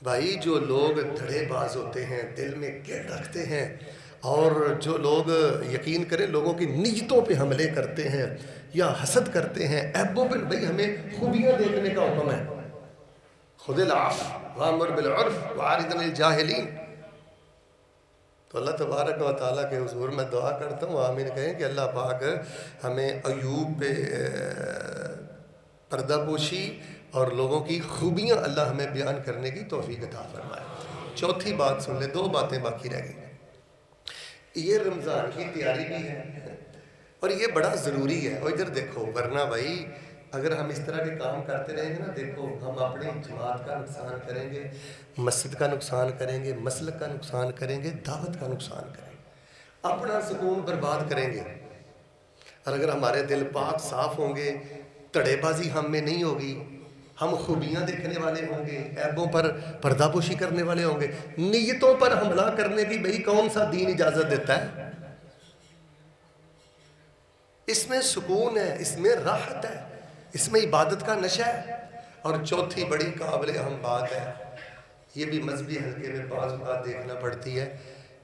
بھائی جو لوگ دھڑے باز ہوتے ہیں، دل میں کیڑ رکھتے ہیں، اور جو لوگ یقین کریں لوگوں کی نیتوں پہ حملے کرتے ہیں یا حسد کرتے ہیں، عیبوں پہ، بھائی ہمیں خوبیاں دیکھنے کا حکم ہے. خذ العفو وامر بالعرف وعارض عن الجاہلین. تو اللہ تبارک و تعالیٰ کے حضور میں دعا کرتا ہوں، آمین کہیں کہ اللہ پاک ہمیں ایوب پہ پردہ پوشی اور لوگوں کی خوبیاں اللہ ہمیں بیان کرنے کی توفیق عطا فرمائے. چوتھی بات سن لیں، دو باتیں باقی رہ گئی. یہ رمضان کی تیاری بھی ہے اور یہ بڑا ضروری ہے. اور ادھر دیکھو، ورنہ بھائی اگر ہم اس طرح کے کام کرتے رہیں گے نا، دیکھو ہم اپنے جماعت کا نقصان کریں گے، مسجد کا نقصان کریں گے، مسلک کا نقصان کریں گے، دعوت کا نقصان کریں گے، اپنا سکون برباد کریں گے. اور اگر ہمارے دل پاک صاف ہوں گے، تڑے بازی ہم میں نہیں ہوگی، ہم خوبیاں دیکھنے والے ہوں گے، عیبوں پر پردہ پوشی کرنے والے ہوں گے، نیتوں پر حملہ کرنے کی بھئی کون سا دین اجازت دیتا ہے؟ اس میں سکون ہے، اس میں راحت ہے، اس میں عبادت کا نشہ ہے. اور چوتھی بڑی قابل اہم بات ہے، یہ بھی مذہبی حلقے میں بعض بات دیکھنا پڑتی ہے،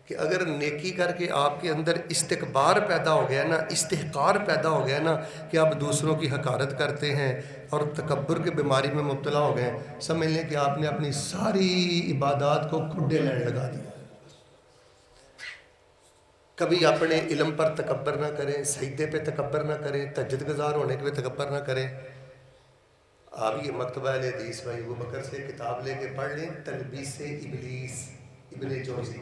کہ اگر نیکی کر کے آپ کے اندر استکبار پیدا ہو گیا نا، استحقار پیدا ہو گیا نا، کہ آپ دوسروں کی حقارت کرتے ہیں اور تکبر کے بیماری میں مبتلا ہو گئے، سمجھ لیں کہ آپ نے اپنی ساری عبادات کو کھڈے لین لگا دیا. کبھی اپنے علم پر تکبر نہ کریں، سجدے پہ تکبر نہ کریں، تہجد گزار ہونے کے پہ تکبر نہ کریں. آپ یہ مکتبہ اہل حدیث بھائی ابو بکر سے کتاب لے کے پڑھ لیں، تلبیس ابلیس ابن جوزی.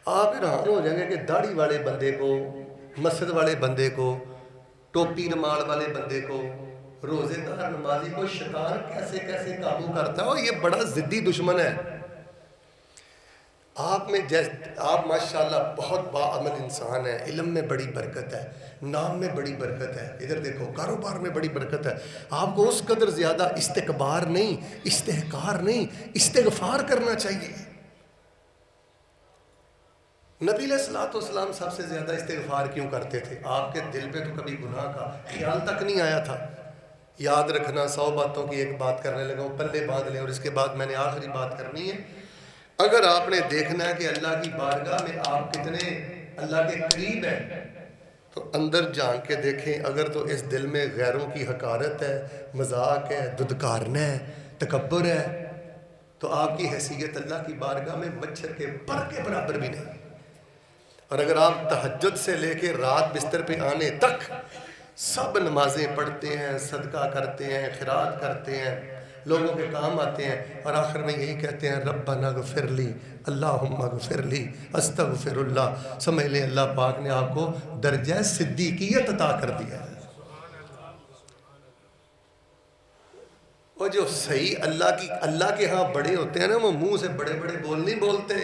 آپ حیران ہو جائیں گے کہ داڑھی والے بندے کو، مسجد والے بندے کو، ٹوپی رومال والے بندے کو، روزے دار نمازی کو شیطان کیسے کیسے قابو کرتا ہے. اور یہ بڑا ضدی دشمن ہے. آپ ماشاءاللہ بہت باعمل انسان ہیں، علم میں بڑی برکت ہے، نام میں بڑی برکت ہے، ادھر دیکھو کاروبار میں بڑی برکت ہے. آپ کو اس قدر زیادہ استکبار نہیں، استحقار نہیں، استغفار کرنا چاہیے. نبی علیہ الصلوۃ والسلام سب سے زیادہ استغفار کیوں کرتے تھے؟ آپ کے دل پہ تو کبھی گناہ کا خیال تک نہیں آیا تھا. یاد رکھنا، 100 باتوں کی ایک بات کرنے لگا ہوں، پلے باندھ لیں. اور اس کے بعد میں نے آخری بات کرنی ہے. اگر آپ نے دیکھنا ہے کہ اللہ کی بارگاہ میں آپ کتنے اللہ کے قریب ہیں، تو اندر جان کے دیکھیں. اگر تو اس دل میں غیروں کی حقارت ہے، مذاق ہے، ددکارنا ہے، تکبر ہے، تو آپ کی حیثیت اللہ کی بارگاہ میں مچھر کے پر کے برابر بھی نہیں. اور اگر آپ تہجد سے لے کے رات بستر پہ آنے تک سب نمازیں پڑھتے ہیں، صدقہ کرتے ہیں، خیرات کرتے ہیں، لوگوں کے کام آتے ہیں، اور آخر میں یہی کہتے ہیں ربنا اغفر لی، اللہم اغفر لی، استغفر اللہ، سمجھ لیں اللہ پاک نے آپ کو درجہ صدیقیت عطا کر دیا ہے. اور جو صحیح اللہ کے ہاں بڑے ہوتے ہیں نا، وہ منہ سے بڑے بڑے بول نہیں بولتے.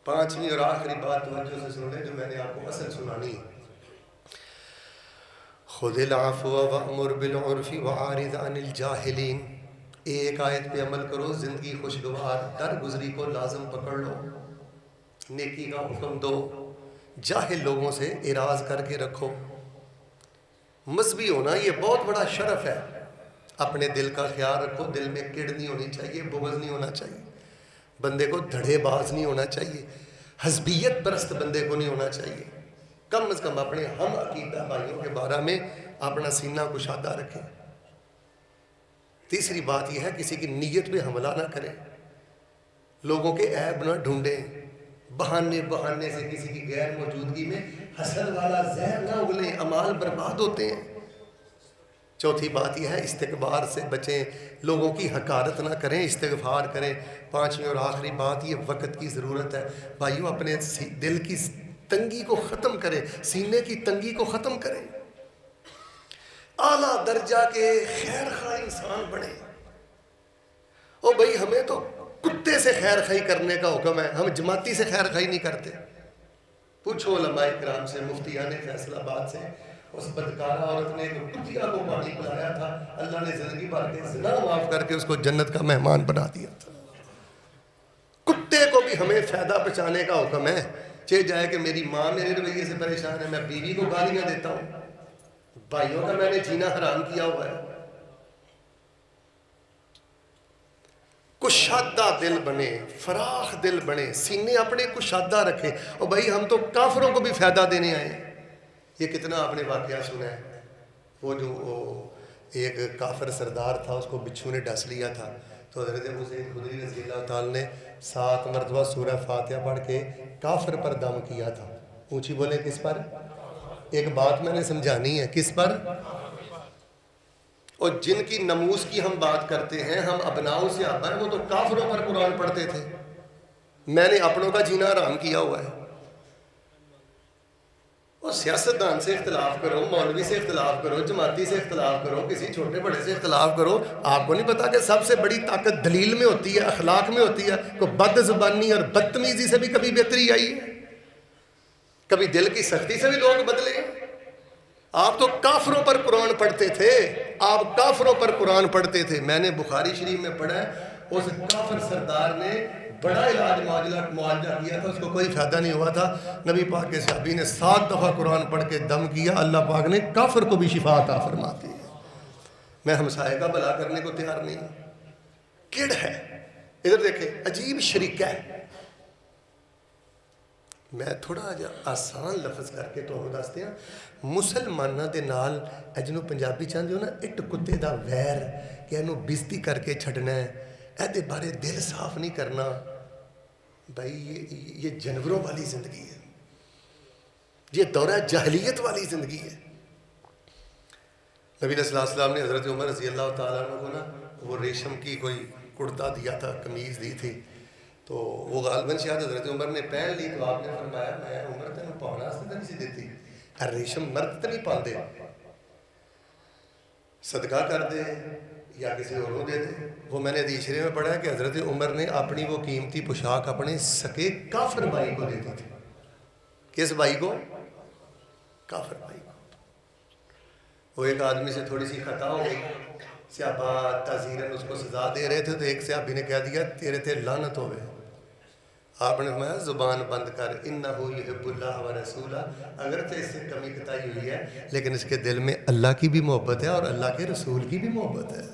پانچویں اور آخری بات توجہ سے سن لیں، جو میں نے آپ کو اصل سنانی ہے. خذ العفو وامر بالعرف وعارض عن الجاہلین. ایک آیت پہ عمل کرو، زندگی خوشگوار، درگزری کو لازم پکڑ لو، نیکی کا حکم دو، جاہل لوگوں سے اعراض کر کے رکھو. مذہبی ہونا یہ بہت بڑا شرف ہے. اپنے دل کا خیال رکھو، دل میں کڑ نہیں ہونی چاہیے، بغض نہیں ہونا چاہیے، بندے کو دھڑے باز نہیں ہونا چاہیے، حزبیت پرست بندے کو نہیں ہونا چاہیے. کم از کم اپنے ہم عقیدہ بھائیوں کے بارے میں اپنا سینہ کشادہ رکھیں. تیسری بات یہ ہے، کسی کی نیت پہ حملہ نہ کریں، لوگوں کے عیب نہ ڈھونڈیں، بہانے سے کسی کی غیر موجودگی میں حسد والا زہر نہ اگلیں، اعمال برباد ہوتے ہیں. چوتھی بات یہ ہے، استکبار سے بچیں، لوگوں کی حقارت نہ کریں، استغفار کریں. پانچویں اور آخری بات، یہ وقت کی ضرورت ہے. بھائیوں اپنے دل کی تنگی کو ختم کریں، سینے کی تنگی کو ختم کریں، اعلیٰ درجہ کے خیر خواہ انسان بنیں. او بھائی ہمیں تو کتے سے خیر خواہی کرنے کا حکم ہے، ہم جماعتی سے خیر خواہی نہیں کرتے. پوچھو علماء کرام سے، مفتیان فیصل آباد سے، اس بدکارہ عورت نے ایک کتیا کو پانی پلایا تھا، اللہ نے زندگی بھر کے زنا معاف کر کے اس کو جنت کا مہمان بنا دیا تھا. کتے کو بھی ہمیں فائدہ پہنچانے کا حکم ہے. چاہے جائے کہ میری ماں میرے رویے سے پریشان ہے، میں بیوی کو گالیاں دیتا ہوں، بھائیوں کا میں نے جینا حرام کیا ہوا ہے. کشادہ دل بنے، فراخ دل بنے، سینے اپنے کشادہ رکھیں. اور بھائی ہم تو کافروں کو بھی فائدہ دینے آئے ہیں. یہ کتنا آپ نے واقعہ سنا ہے. وہ جو ایک کافر سردار تھا، اس کو بچھو نے ڈس لیا تھا، تو حضرت ابو سعید خدری رضی اللہ تعالیٰ نے 7 مرتبہ سورہ فاتحہ پڑھ کے کافر پر دم کیا تھا. اونچی بولے کس پر؟ ایک بات میں نے سمجھانی ہے، کس پر؟ اور جن کی نموز کی ہم بات کرتے ہیں، ہم ابناؤں سے آبا ہیں، وہ تو کافروں پر قرآن پڑھتے تھے. میں نے اپنوں کا جینا حرام کیا ہوا ہے. اور سیاستدان سے اختلاف کرو، مولوی سے اختلاف کرو، جماعتی سے اختلاف کرو، کسی چھوٹے بڑے سے اختلاف کرو، آپ کو نہیں پتا کہ سب سے بڑی طاقت دلیل میں ہوتی ہے، اخلاق میں ہوتی ہے. کوئی بد زبانی اور بدتمیزی سے بھی کبھی بہتری آئی ہے؟ کبھی دل کی سختی سے بھی لوگ بدلے. آپ تو کافروں پر قرآن پڑھتے تھے، آپ کافروں پر قرآن پڑھتے تھے. میں نے بخاری شریف میں پڑھا ہے، اس کافر سردار نے بڑا علاج معالجہ کیا تھا، اس کو کوئی فائدہ نہیں ہوا تھا. نبی پاک کے صحابی نے 7 دفعہ قرآن پڑھ کے دم کیا، اللہ پاک نے کافر کو بھی شفا عطا فرما دی. میں ہمسائے کا بھلا کرنے کو تیار نہیں ہوں. کڑ ہے، ادھر دیکھیں، عجیب شریکہ ہے. میں تھوڑا جا آسان لفظ کر کے تو دستے ہیں. مسلمانہ دے نال جنوں پنجابی چاہتے ہو نا، اٹ کتے دا ویر کہ انہوں بزتی کر کے چھڑنا ہے، اے بارے دل صاف نہیں کرنا. بھائی یہ جانوروں والی زندگی ہے، یہ دورہ جاہلیت والی زندگی ہے. نبی صلی اللہ علیہ وسلم نے حضرت عمر رضی اللہ تعالیٰ عنہ کو نا وہ ریشم کی کوئی کرتا دیا تھا، قمیض دی تھی، تو وہ غالباً شاید حضرت عمر نے پہن لی. تو آپ نے فرمایا میں عمر تینوں پاؤنا سے نہیں سی دیتی، ریشم مرد تو نہیں پاندے، صدقہ کر دے یا کسی اور کو دے دے. وہ میں نے حدیث شریف میں پڑھا ہے کہ حضرت عمر نے اپنی وہ قیمتی پوشاک اپنے سکے کافر بھائی کو دیتی تھی. کس بھائی کو؟ کافر بھائی کو. وہ ایک آدمی سے تھوڑی سی خطا ہو گئی، صحابہ تعزیراً اس کو سزا دے رہے تھے، تو ایک صحابی نے کہہ دیا تیرے تے لعنت ہوئے. آپ نے فرمایا زبان بند کر، انہو یحب اللہ و رسولہ. اگرچہ اس سے کمی کتائی ہوئی ہے لیکن اس کے دل میں اللہ کی بھی محبت ہے اور اللہ کے رسول کی بھی محبت ہے.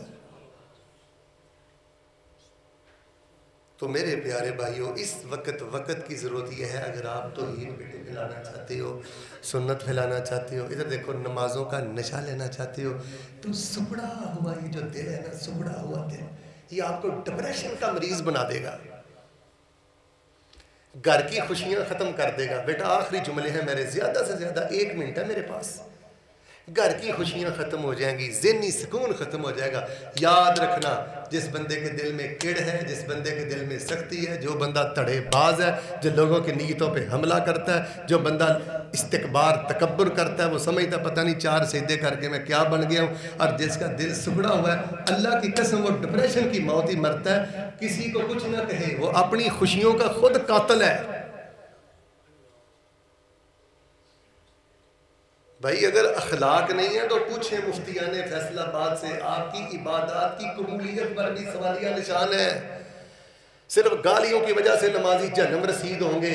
تو میرے پیارے بھائیوں، اس وقت کی ضرورت یہ ہے، اگر آپ توحید پھیلانا چاہتے ہو، سنت پھیلانا چاہتے ہو، ادھر دیکھو نمازوں کا نشہ لینا چاہتے ہو، تو سکڑا ہوا یہ جو دل ہے نا، سکڑا ہوا دل، یہ آپ کو ڈپریشن کا مریض بنا دے گا، گھر کی خوشیاں ختم کر دے گا. بیٹا آخری جملے ہیں میرے، زیادہ سے زیادہ 1 منٹ ہے میرے پاس. گھر کی خوشیاں ختم ہو جائیں گی، ذہنی سکون ختم ہو جائے گا. یاد رکھنا، جس بندے کے دل میں کڑ ہے، جس بندے کے دل میں سختی ہے، جو بندہ تڑے باز ہے، جو لوگوں کی نیتوں پہ حملہ کرتا ہے، جو بندہ استکبار تکبر کرتا ہے، وہ سمجھتا پتہ نہیں 4 سجدے کر کے میں کیا بن گیا ہوں. اور جس کا دل سکڑا ہوا ہے، اللہ کی قسم وہ ڈپریشن کی موت ہی مرتا ہے. کسی کو کچھ نہ کہے، وہ اپنی خوشیوں کا خود قاتل ہے. بھائی اگر اخلاق نہیں ہے تو پوچھیں مفتیان فیصل آباد سے، آپ کی عبادات کی قبولیت پر بھی سوالیہ نشان ہے. صرف گالیوں کی وجہ سے نمازی جہنم رسید ہوں گے،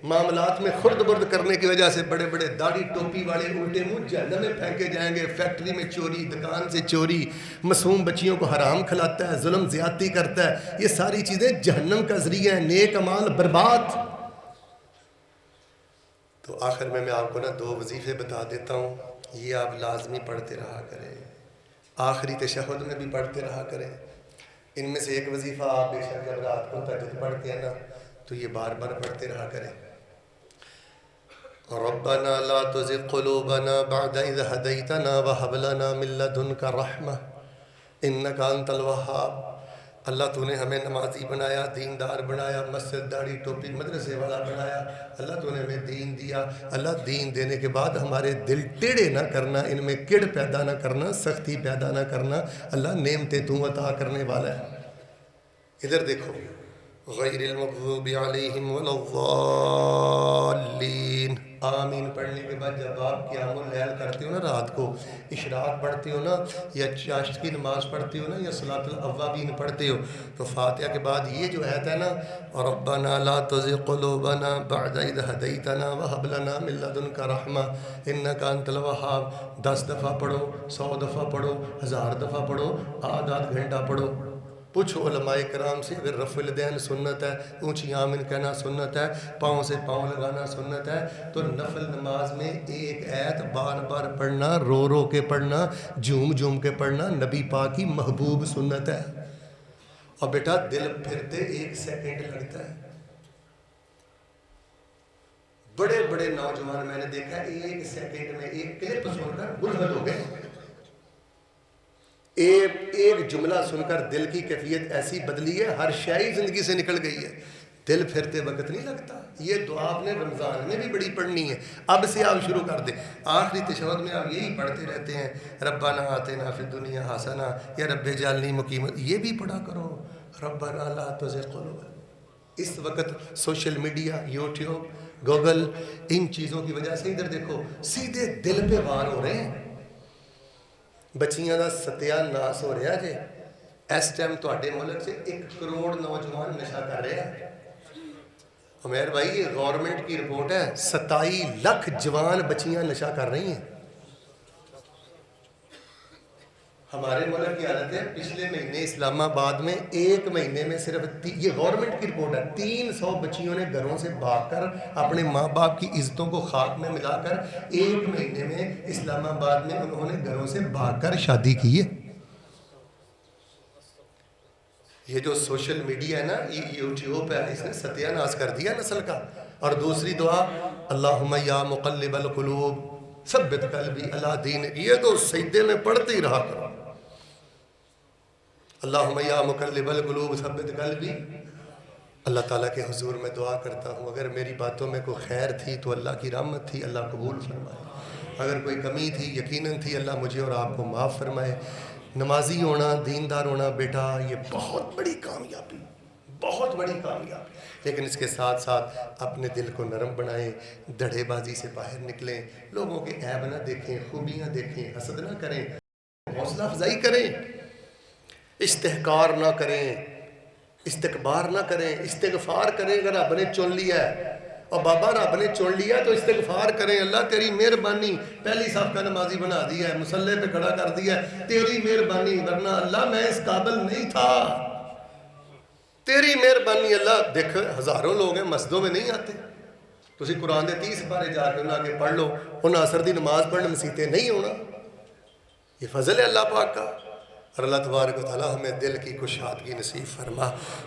معاملات میں خرد برد کرنے کی وجہ سے بڑے بڑے داڑھی ٹوپی والے الٹے منہ جہنم میں پھینکے جائیں گے. فیکٹری میں چوری، دکان سے چوری، معصوم بچیوں کو حرام کھلاتا ہے، ظلم زیادتی کرتا ہے، یہ ساری چیزیں جہنم کا ذریعہ ہیں. نیک اعمال برباد. تو آخر میں آپ کو نا 2 وظیفے بتا دیتا ہوں، یہ آپ لازمی پڑھتے رہا کریں، آخری تشہد میں بھی پڑھتے رہا کریں. ان میں سے ایک وظیفہ آپ بے شک جب رات کو تہجد پڑھتے ہیں نا تو یہ بار بار پڑھتے رہا کریں. ربنا لا تزغ قلوبنا بعد اذ هديتنا وهب لنا من لدنك رحمة انك انت الوهاب. اللہ تو نے ہمیں نمازی بنایا، دیندار بنایا، مسجد داڑھی ٹوپی مدرسے والا بنایا. اللہ تو نے ہمیں دین دیا. اللہ دین دینے کے بعد ہمارے دل ٹیڑے نہ کرنا، ان میں کڑ پیدا نہ کرنا، سختی پیدا نہ کرنا. اللہ نعمتیں تو عطا کرنے والا ہے. ادھر دیکھو، غیر المغضوب علیہم ولا الضالین. آمین پڑھنے کے بعد جب آپ قیام اللیل کرتے ہو نا، رات کو اشراق پڑھتے ہو نا، یا چاشت کی نماز پڑھتے ہو نا، یا صلاۃ الاوابین پڑھتے ہو، تو فاتحہ کے بعد یہ جو آیت ہے نا، ربنا لا تزغ قلوبنا بعد اذ هديتنا وهب لنا من لدنك رحمة انك انت الوهاب 10 دفعہ پڑھو، 100 دفعہ پڑھو، 1000 دفعہ پڑھو، آدھ گھنٹہ پڑھو. پوچھو علماء کرام سے، اگر رفع الیدین سنت ہے، اونچی آمین کہنا سنت ہے، پاؤں سے پاؤں لگانا سنت ہے، تو نفل نماز میں ایک آیت بار بار پڑھنا، رو رو کے پڑھنا، جھوم جھوم کے پڑھنا نبی پاک کی محبوب سنت ہے۔ اور بیٹا دل پھرتے 1 سیکنڈ لگتا ہے۔ بڑے بڑے نوجوان میں نے دیکھا 1 سیکنڈ میں ایک کلپ سن کر ملحد ہو گئے، ایک جملہ سن کر دل کی کیفیت ایسی بدلی ہے، ہر شے زندگی سے نکل گئی ہے، دل پھرتے وقت نہیں لگتا۔ یہ دعا آپ نے رمضان میں بھی بڑی پڑھنی ہے، اب سے آپ شروع کر دیں۔ آخری تشہد میں آپ یہی پڑھتے رہتے ہیں، ربنا آتنا فی الدنیا حسنہ، یا رب اجعلنی مقیم، یہ بھی پڑھا کرو، ربنا لا تزغ قلوبنا۔ اس وقت سوشل میڈیا، یوٹیوب، گوگل، ان چیزوں کی وجہ سے ادھر دیکھو سیدھے دل پہ وار ہو رہے ہیں۔ بچیاں دا ستیہ ناس ہو رہا جے، اس ٹائم تواڈے ملک سے 1 کروڑ نوجوان نشہ کر رہے ہیں۔ عمیر بھائی یہ گورنمنٹ کی رپورٹ ہے، 27 لاکھ جوان بچیاں نشہ کر رہی ہیں۔ ہمارے ملک کی حالت ہے، پچھلے مہینے اسلام آباد میں 1 مہینے میں صرف یہ گورنمنٹ کی رپورٹ ہے، 300 بچیوں نے گھروں سے بھاگ کر اپنے ماں باپ کی عزتوں کو خاک میں ملا کر 1 مہینے میں اسلام آباد میں انہوں نے گھروں سے بھاگ کر شادی کی ہے۔ یہ جو سوشل میڈیا ہے نا، یہ یوٹیوب ہے، اس نے ستیہ ناس کر دیا نسل کا۔ اور دوسری دعا، اللہم یا مقلب القلوب ثبت قلبی علی دینک، یہ تو سجدے میں پڑھتے ہی رہا کرو، اللہم یا مقلب القلوب ثبت قلبی۔ اللہ تعالیٰ کے حضور میں دعا کرتا ہوں، اگر میری باتوں میں کوئی خیر تھی تو اللہ کی رحمت تھی، اللہ قبول فرمائے، اگر کوئی کمی تھی یقیناً تھی، اللہ مجھے اور آپ کو معاف فرمائے۔ نمازی ہونا، دیندار ہونا بیٹا یہ بہت بڑی کامیابی، بہت بڑی کامیابی، لیکن اس کے ساتھ ساتھ اپنے دل کو نرم بنائیں، دڑے بازی سے باہر نکلیں، لوگوں کے عیب نہ دیکھیں، خوبیاں دیکھیں، حسد نہ کریں، حوصلہ افزائی کریں، استحقار نہ کریں، استکبار نہ کریں، استغفار کریں۔ اگر رب نے چن لیا ہے، اور بابا رب نے چن لیا تو استغفار کریں، اللہ تیری مہربانی، پہلی صف کا نمازی بنا دیا ہے، مصلے پہ کھڑا کر دیا ہے، تیری مہربانی، ورنہ اللہ میں اس قابل نہیں تھا، تیری مہربانی اللہ۔ دیکھ ہزاروں لوگ ہیں مسجدوں میں نہیں آتے، تسی قرآن دے 30 پارے جا کے انہاں کے پڑھ لو، انہاں اثر دی نماز پڑھنے مسیتے نہیں ہونا، یہ فضل ہے اللہ پاک کا۔ اور اللہ تبارک و تعالیٰ ہمیں دل کی کشادگی نصیب فرما۔